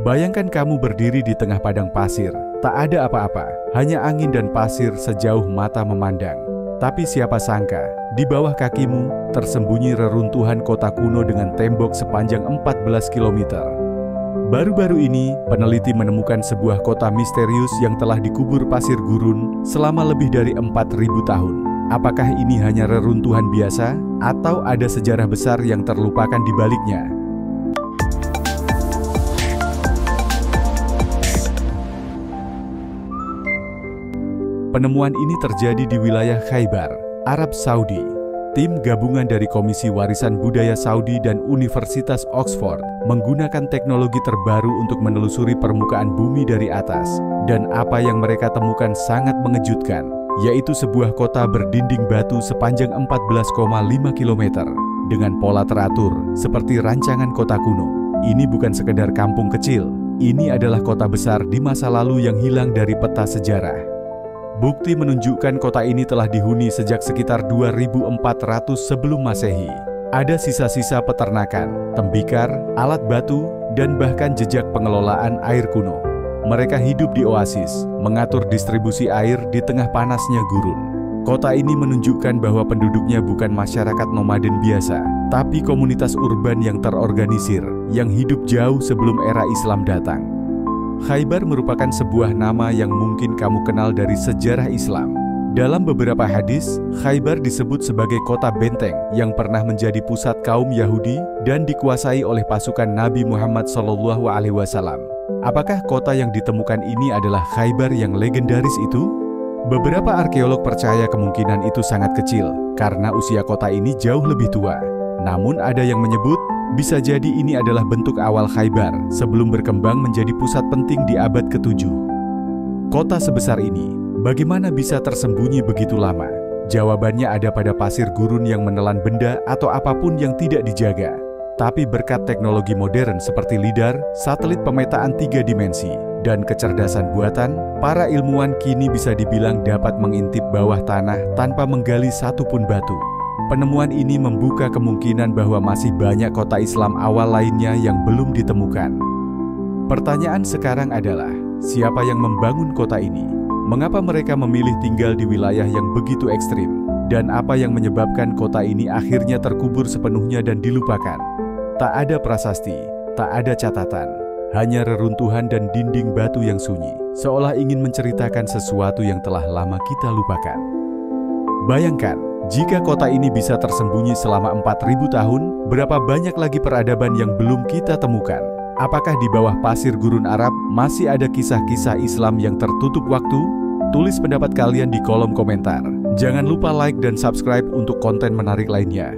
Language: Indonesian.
Bayangkan kamu berdiri di tengah padang pasir, tak ada apa-apa, hanya angin dan pasir sejauh mata memandang. Tapi siapa sangka, di bawah kakimu tersembunyi reruntuhan kota kuno dengan tembok sepanjang 14 km. Baru-baru ini, peneliti menemukan sebuah kota misterius yang telah dikubur pasir gurun selama lebih dari 4.000 tahun. Apakah ini hanya reruntuhan biasa, atau ada sejarah besar yang terlupakan di baliknya? Penemuan ini terjadi di wilayah Khaybar, Arab Saudi. Tim gabungan dari Komisi Warisan Budaya Saudi dan Universitas Oxford menggunakan teknologi terbaru untuk menelusuri permukaan bumi dari atas. Dan apa yang mereka temukan sangat mengejutkan, yaitu sebuah kota berdinding batu sepanjang 14,5 km dengan pola teratur seperti rancangan kota kuno. Ini bukan sekedar kampung kecil, ini adalah kota besar di masa lalu yang hilang dari peta sejarah. Bukti menunjukkan kota ini telah dihuni sejak sekitar 2400 sebelum Masehi. Ada sisa-sisa peternakan, tembikar, alat batu, dan bahkan jejak pengelolaan air kuno. Mereka hidup di oasis, mengatur distribusi air di tengah panasnya gurun. Kota ini menunjukkan bahwa penduduknya bukan masyarakat nomaden biasa, tapi komunitas urban yang terorganisir, yang hidup jauh sebelum era Islam datang. Khaybar merupakan sebuah nama yang mungkin kamu kenal dari sejarah Islam. Dalam beberapa hadis, Khaybar disebut sebagai kota benteng yang pernah menjadi pusat kaum Yahudi dan dikuasai oleh pasukan Nabi Muhammad SAW. Apakah kota yang ditemukan ini adalah Khaybar yang legendaris itu? Beberapa arkeolog percaya kemungkinan itu sangat kecil karena usia kota ini jauh lebih tua. Namun ada yang menyebut bisa jadi ini adalah bentuk awal Khaybar sebelum berkembang menjadi pusat penting di abad ke-7. Kota sebesar ini, bagaimana bisa tersembunyi begitu lama? Jawabannya ada pada pasir gurun yang menelan benda atau apapun yang tidak dijaga. Tapi berkat teknologi modern seperti lidar, satelit pemetaan 3 dimensi, dan kecerdasan buatan, para ilmuwan kini bisa dibilang dapat mengintip bawah tanah tanpa menggali satupun batu. Penemuan ini membuka kemungkinan bahwa masih banyak kota Islam awal lainnya yang belum ditemukan. Pertanyaan sekarang adalah, siapa yang membangun kota ini? Mengapa mereka memilih tinggal di wilayah yang begitu ekstrim? Dan apa yang menyebabkan kota ini akhirnya terkubur sepenuhnya dan dilupakan? Tak ada prasasti, tak ada catatan, hanya reruntuhan dan dinding batu yang sunyi, seolah ingin menceritakan sesuatu yang telah lama kita lupakan. Bayangkan, jika kota ini bisa tersembunyi selama 4.000 tahun, berapa banyak lagi peradaban yang belum kita temukan? Apakah di bawah pasir gurun Arab masih ada kisah-kisah Islam yang tertutup waktu? Tulis pendapat kalian di kolom komentar. Jangan lupa like dan subscribe untuk konten menarik lainnya.